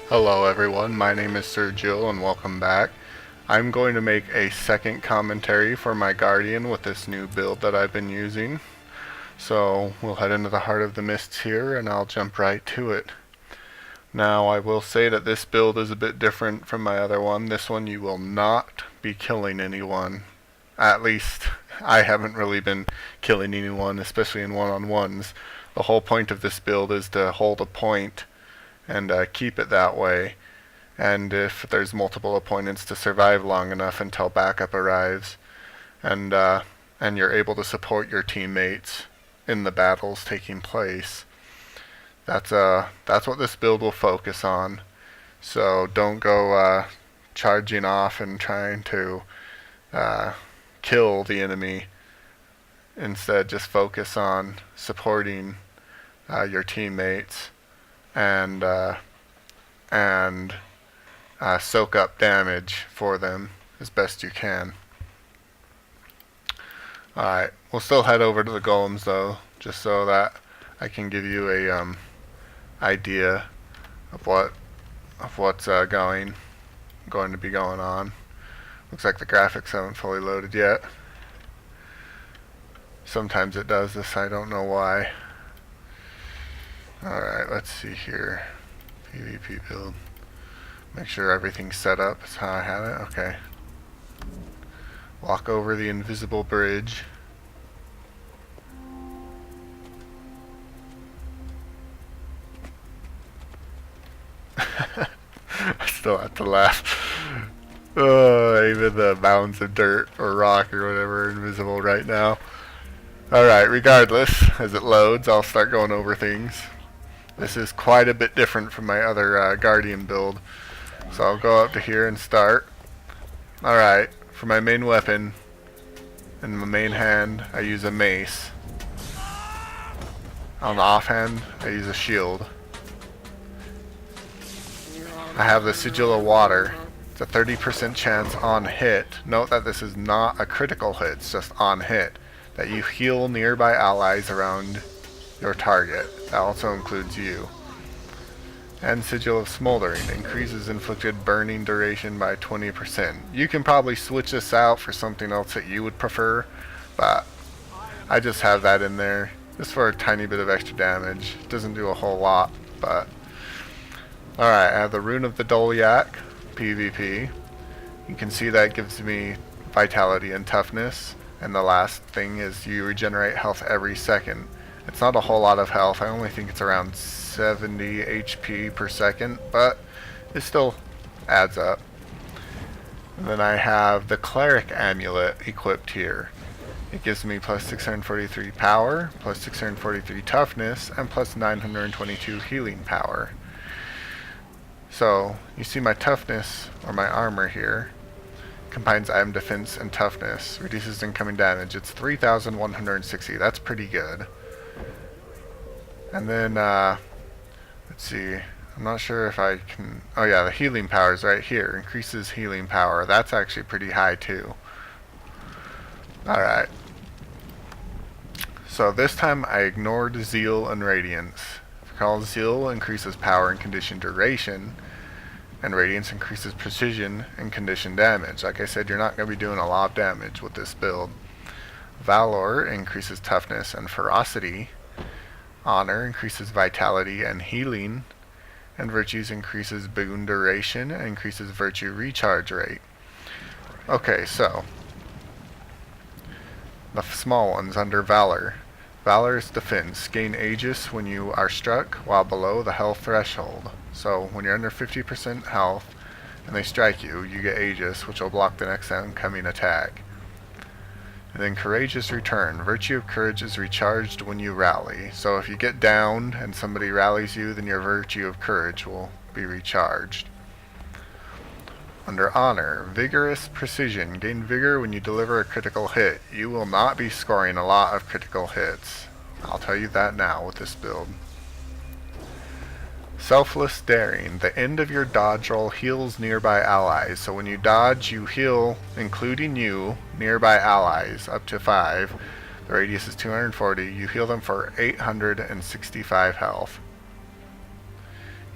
Hello everyone, my name is Sergio and welcome back. I'm going to make a second commentary for my Guardian with this new build that I've been using. So we'll head into the heart of the mists here and I'll jump right to it. Now I will say that this build is a bit different from my other one. This one you will not be killing anyone. At least I haven't really been killing anyone, especially in one-on-ones. The whole point of this build is to hold a point and keep it that way, and if there's multiple opponents, to survive long enough until backup arrives, and you're able to support your teammates in the battles taking place. That's what this build will focus on. So don't go charging off and trying to kill the enemy. Instead, just focus on supporting your teammates and soak up damage for them as best you can. Alright, we'll still head over to the golems though, just so that I can give you a idea of what's going to be going on. Looks like the graphics haven't fully loaded yet. Sometimes it does this, I don't know why. Alright, let's see here. PvP build. Make sure everything's set up as how I have it. Okay. Walk over the invisible bridge. I still have to laugh. Oh, even the mounds of dirt or rock or whatever are invisible right now. Alright, regardless, as it loads, I'll start going over things. This is quite a bit different from my other Guardian build. So I'll go up to here and start. Alright, for my main weapon, in my main hand, I use a mace. On the offhand, I use a shield. I have the sigil of water. It's a 30% chance on hit. Note that this is not a critical hit, it's just on hit. That you heal nearby allies around your target. That also includes you. And Sigil of Smoldering increases inflicted burning duration by 20%. You can probably switch this out for something else that you would prefer, but I just have that in there just for a tiny bit of extra damage. It doesn't do a whole lot, but alright, I have the Rune of the Dolyak, PvP. You can see that gives me vitality and toughness, and the last thing is you regenerate health every second. It's not a whole lot of health. I only think it's around 70 HP per second, but it still adds up. And then I have the Cleric Amulet equipped here. It gives me plus 643 power, plus 643 toughness, and plus 922 healing power. So, you see my toughness, or my armor here, combines item defense and toughness, reduces incoming damage. It's 3,160. That's pretty good. And then, let's see, I'm not sure if I can, oh yeah, the healing power is right here, increases healing power. That's actually pretty high too. Alright. So this time I ignored Zeal and Radiance. Recall Zeal increases power and condition duration, and Radiance increases precision and condition damage. Like I said, you're not going to be doing a lot of damage with this build. Valor increases toughness and ferocity. Honor increases vitality and healing, and Virtues increases boon duration and increases virtue recharge rate. Okay, so the small ones under Valor. Valor is defense. Gain Aegis when you are struck while below the health threshold. So when you're under 50% health and they strike you, you get Aegis, which will block the next incoming attack. And then Courageous Return. Virtue of Courage is recharged when you rally. So if you get downed and somebody rallies you, then your Virtue of Courage will be recharged. Under Honor, Vigorous Precision. Gain Vigor when you deliver a critical hit. You will not be scoring a lot of critical hits. I'll tell you that now with this build. Selfless Daring. The end of your dodge roll heals nearby allies. So when you dodge, you heal, including you, nearby allies, up to 5. The radius is 240. You heal them for 865 health.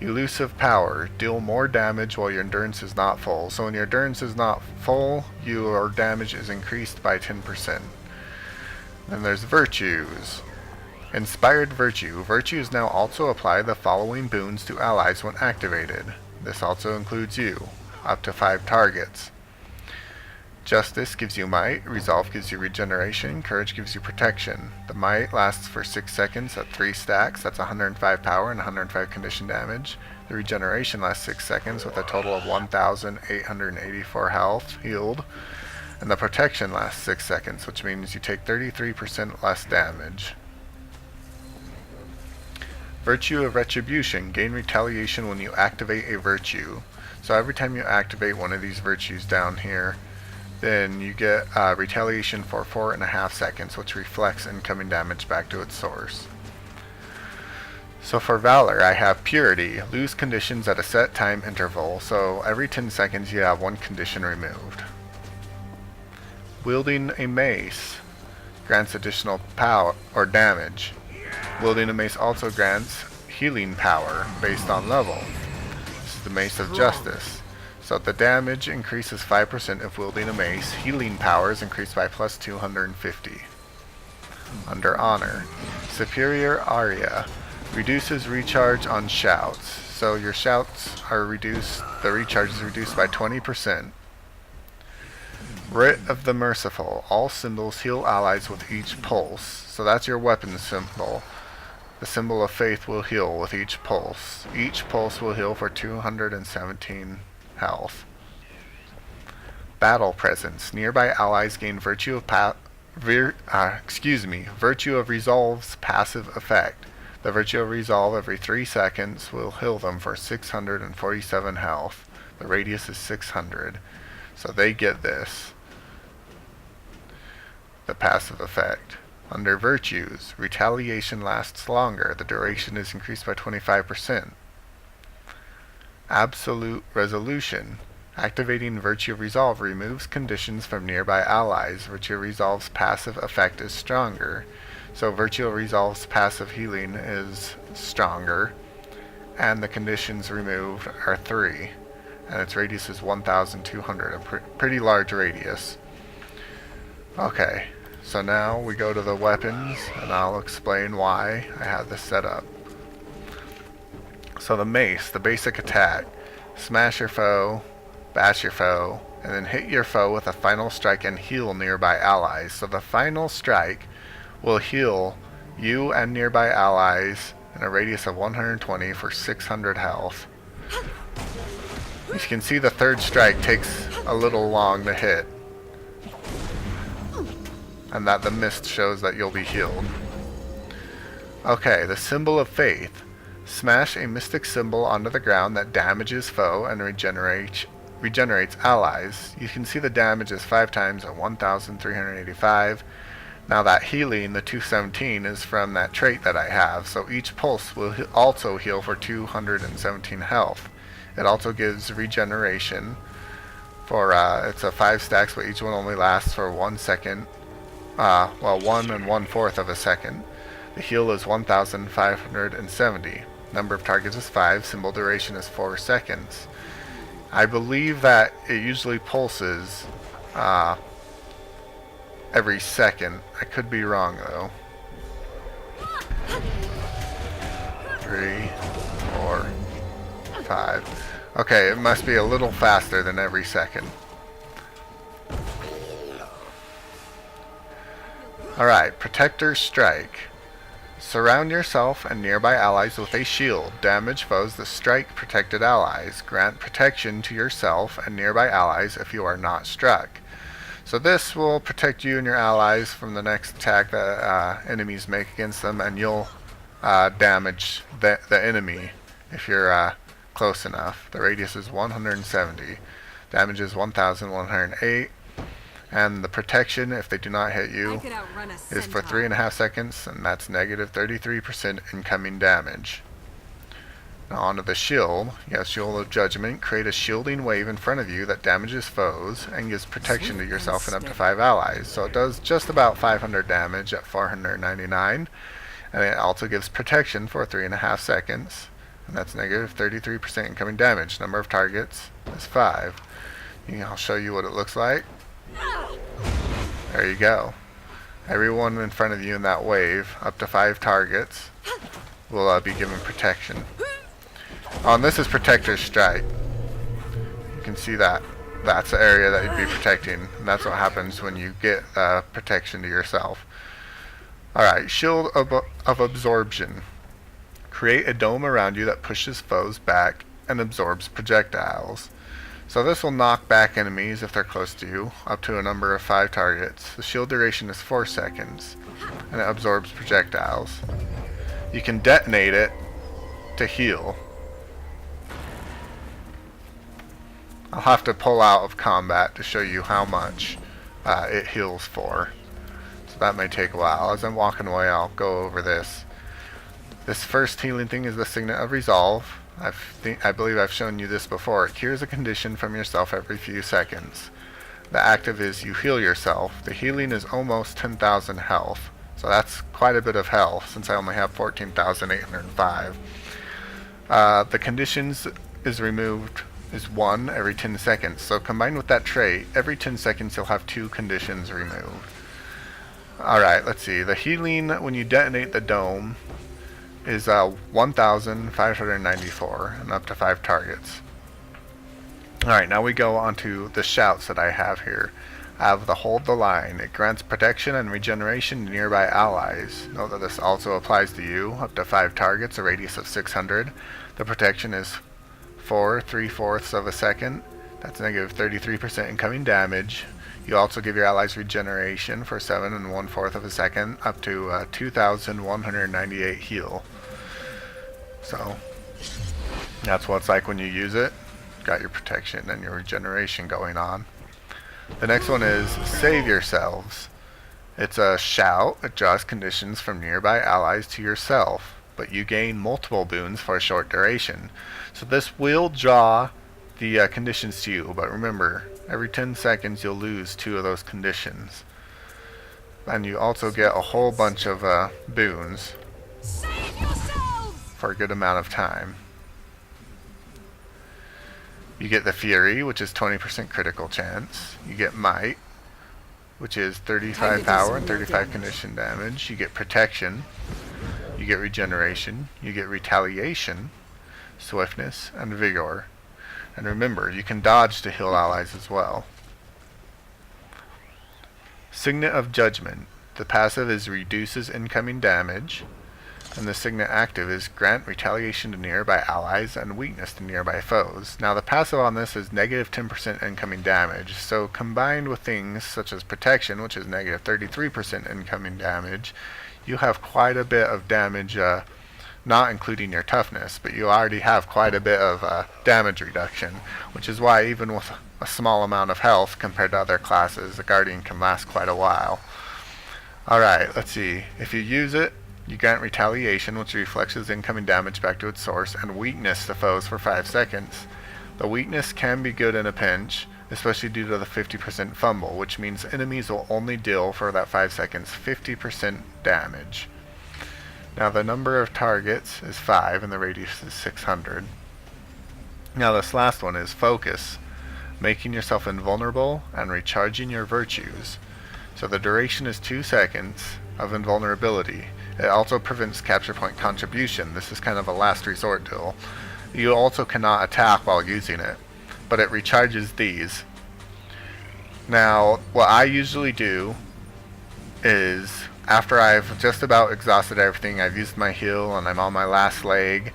Elusive power. Deal more damage while your endurance is not full. So when your endurance is not full, your damage is increased by 10%. Then there's virtues. Inspired virtue. Virtues now also apply the following boons to allies when activated. This also includes you. Up to 5 targets. Justice gives you might, resolve gives you regeneration, courage gives you protection. The might lasts for 6 seconds at 3 stacks, that's 105 power and 105 condition damage. The regeneration lasts 6 seconds with a total of 1,884 health healed. And the protection lasts 6 seconds, which means you take 33% less damage. Virtue of Retribution. Gain retaliation when you activate a virtue. So every time you activate one of these virtues down here, then you get retaliation for 4.5 seconds, which reflects incoming damage back to its source. So for Valor, I have Purity. Lose conditions at a set time interval, so every 10 seconds you have one condition removed. Wielding a Mace grants additional power or damage. Wielding a Mace also grants healing power based on level. This is the Mace of Justice. So the damage increases 5% if wielding a mace. Healing power is increased by plus 250. Under Honor. Superior Aria. Reduces recharge on shouts. So your shouts are reduced, the recharge is reduced by 20%. Writ of the Merciful. All symbols heal allies with each pulse. So that's your weapon symbol. The symbol of faith will heal with each pulse. Each pulse will heal for 217 health. Battle Presence. Nearby allies gain virtue of Virtue of Resolve's passive effect. The Virtue of Resolve every 3 seconds will heal them for 647 health. The radius is 600. So they get this. The passive effect. Under Virtues, Retaliation lasts longer. The duration is increased by 25%. Absolute Resolution. Activating Virtue of Resolve removes conditions from nearby allies. Virtue of Resolve's passive effect is stronger. So Virtue of Resolve's passive healing is stronger. And the conditions removed are 3. And its radius is 1,200. A pretty large radius. Okay, so now we go to the weapons, and I'll explain why I have this set up. So the mace, the basic attack, smash your foe, bash your foe, and then hit your foe with a final strike and heal nearby allies. So the final strike will heal you and nearby allies in a radius of 120 for 600 health. As you can see, the third strike takes a little long to hit, and that the mist shows that you'll be healed. Okay, the symbol of faith. Smash a mystic symbol onto the ground that damages foe and regenerates allies. You can see the damage is 5 times at 1,385. Now that healing, the 217, is from that trait that I have, so each pulse will also heal for 217 health. It also gives regeneration for, it's a 5 stacks, but each one only lasts for 1 second. 1 1/4 of a second. The heal is 1,570. Number of targets is 5. Symbol duration is 4 seconds. I believe that it usually pulses every second. I could be wrong though. 3, 4, 5. Okay, it must be a little faster than every second. Alright, Protector Strike. Surround yourself and nearby allies with a shield. Damage foes that strike protected allies. Grant protection to yourself and nearby allies if you are not struck. So this will protect you and your allies from the next attack that enemies make against them, and you'll damage the enemy if you're close enough. The radius is 170. Damage is 1,108. And the protection, if they do not hit you, is for 3.5 seconds, and that's negative 33% incoming damage. Now onto the shield. You have Shield of Judgment. Create a shielding wave in front of you that damages foes and gives protection to yourself and up to 5 allies. So it does just about 500 damage at 499. And it also gives protection for 3.5 seconds. and that's negative 33% incoming damage. Number of targets is 5. I'll show you what it looks like. There you go. Everyone in front of you in that wave, up to 5 targets, will be given protection. Oh, and this is Protector's Strike. You can see that. That's the area that you'd be protecting, and that's what happens when you get protection to yourself. Alright, Shield of Absorption. Create a dome around you that pushes foes back and absorbs projectiles. So this will knock back enemies if they're close to you, up to a number of 5 targets. The shield duration is 4 seconds, and it absorbs projectiles. You can detonate it to heal. I'll have to pull out of combat to show you how much it heals for. So that may take a while. As I'm walking away, I'll go over this. This first healing thing is the Signet of Resolve. I believe I've shown you this before. It cures a condition from yourself every few seconds. The active is you heal yourself. The healing is almost 10,000 health. So that's quite a bit of health since I only have 14,805. The conditions is removed is 1 every 10 seconds. So combined with that trait, every 10 seconds you'll have 2 conditions removed. Alright, let's see. The healing when you detonate the dome is 1,594 and up to 5 targets. Alright, now we go on to the shouts that I have here. I have the Hold the Line. It grants protection and regeneration to nearby allies. Note that this also applies to you, up to 5 targets, a radius of 600. The protection is 4 3/4 of a second. That's negative 33% incoming damage. You also give your allies regeneration for 7 1/4 of a second, up to 2,198 heal. So that's what it's like when you use it. Got your protection and your regeneration going on. The next one is Save Yourselves. It's a shout. It draws conditions from nearby allies to yourself, but you gain multiple boons for a short duration. So this will draw the conditions to you, but remember, every 10 seconds you'll lose 2 of those conditions. And you also get a whole bunch of boons for a good amount of time. You get the Fury, which is 20% critical chance. You get Might, which is 35 power and 35 condition damage. You get Protection. You get Regeneration. You get Retaliation, Swiftness, and Vigor. And remember, you can dodge to heal allies as well. Signet of Judgment. The passive is reduces incoming damage, and the Signet active is grant retaliation to nearby allies and weakness to nearby foes. Now the passive on this is negative 10% incoming damage, so combined with things such as protection, which is negative 33% incoming damage, you have quite a bit of damage, not including your toughness, but you already have quite a bit of damage reduction, which is why even with a small amount of health compared to other classes, the Guardian can last quite a while. Alright, let's see. If you use it, you grant retaliation, which reflects its incoming damage back to its source, and weakness to foes for 5 seconds. The weakness can be good in a pinch, especially due to the 50% fumble, which means enemies will only deal for that 5 seconds 50% damage. Now the number of targets is 5 and the radius is 600. Now this last one is Focus, making yourself invulnerable and recharging your virtues. So the duration is 2 seconds of invulnerability. It also prevents capture point contribution. This is kind of a last resort tool. You also cannot attack while using it, but it recharges these. Now, what I usually do is, after I've just about exhausted everything, I've used my heal and I'm on my last leg,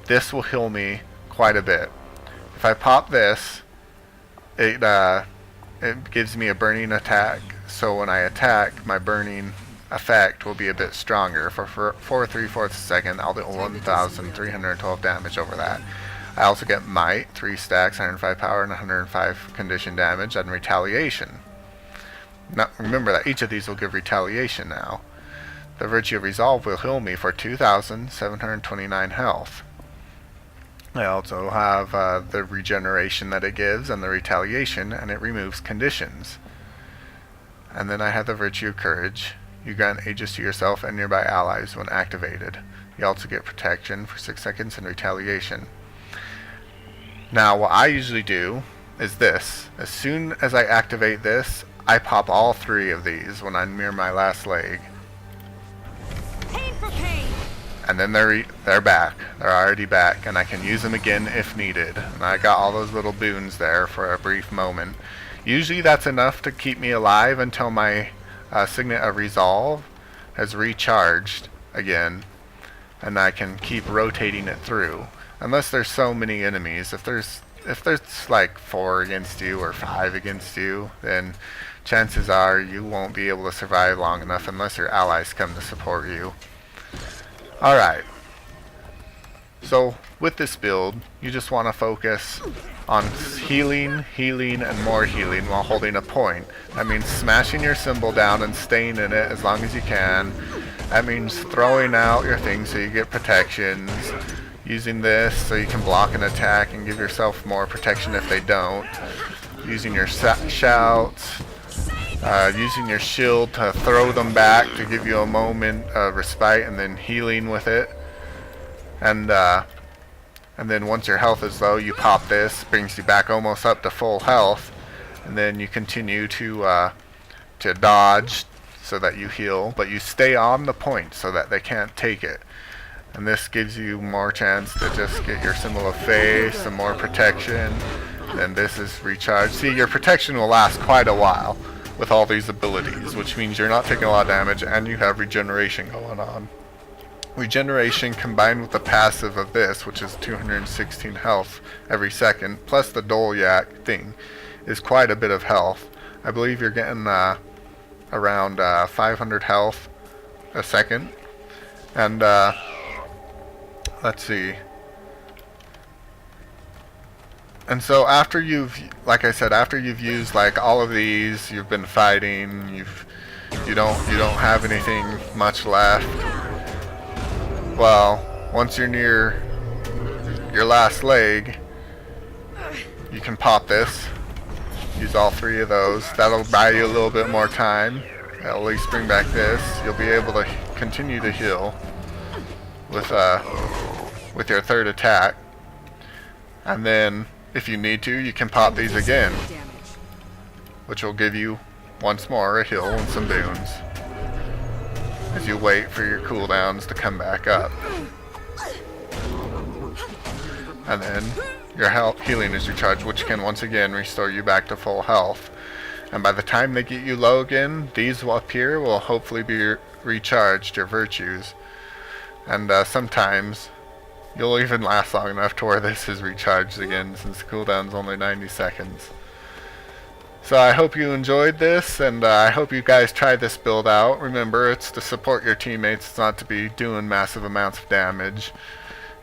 this will heal me quite a bit. If I pop this, it gives me a burning attack, so when I attack, my burning effect will be a bit stronger. For 4 3/4 a second, I'll do 1,312 damage over that. I also get Might, 3 stacks, 105 power, and 105 condition damage, and Retaliation. Now, remember that each of these will give Retaliation now. The Virtue of Resolve will heal me for 2,729 health. I also have the Regeneration that it gives, and the Retaliation, and it removes conditions. And then I have the Virtue of Courage. You grant Aegis to yourself and nearby allies when activated. You also get protection for 6 seconds in retaliation. Now what I usually do is this. As soon as I activate this, I pop all 3 of these when I'm near my last leg. Pain for pain. And then they're back. They're already back, and I can use them again if needed. And I got all those little boons there for a brief moment. Usually that's enough to keep me alive until my Signet of Resolve has recharged again, and I can keep rotating it through. Unless there's so many enemies. If there's like 4 against you or 5 against you, then chances are you won't be able to survive long enough unless your allies come to support you. Alright, so with this build, you just want to focus on healing, and more healing while holding a point. That means smashing your symbol down and staying in it as long as you can. That means throwing out your things so you get protections, using this so you can block an attack and give yourself more protection if they don't, using your shouts, using your shield to throw them back to give you a moment of respite, and then healing with it. And then once your health is low, you pop this, brings you back almost up to full health, and then you continue to dodge so that you heal, but you stay on the point so that they can't take it. And this gives you more chance to just get your symbol of faith, some more protection, and this is recharged. See, your protection will last quite a while with all these abilities, which means you're not taking a lot of damage and you have regeneration going on. Regeneration combined with the passive of this, which is 216 health every second, plus the Dolyak thing, is quite a bit of health. I believe you're getting around 500 health a second. And let's see. And so after you've, like I said, after you've used like all of these, you've been fighting, you don't have anything much left. Well, once you're near your last leg, you can pop this. Use all 3 of those. That'll buy you a little bit more time. That'll at least bring back this. You'll be able to continue to heal with your 3rd attack. And then if you need to, you can pop these again, which will give you once more a heal and some boons as you wait for your cooldowns to come back up. And then your healing is recharged, which can once again restore you back to full health. And by the time they get you low again, these up here will hopefully be recharged, your virtues. And sometimes you'll even last long enough to where this is recharged again, since the cooldown's only 90 seconds. So I hope you enjoyed this, and I hope you guys try this build out. Remember, it's to support your teammates, it's not to be doing massive amounts of damage.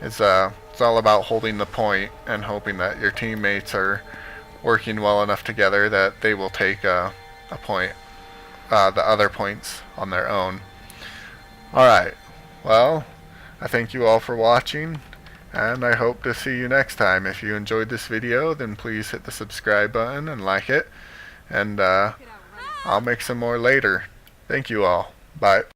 It's all about holding the point and hoping that your teammates are working well enough together that they will take the other points on their own. Alright, well, I thank you all for watching, and I hope to see you next time. If you enjoyed this video, then please hit the subscribe button and like it, and I'll make some more later. Thank you all. Bye.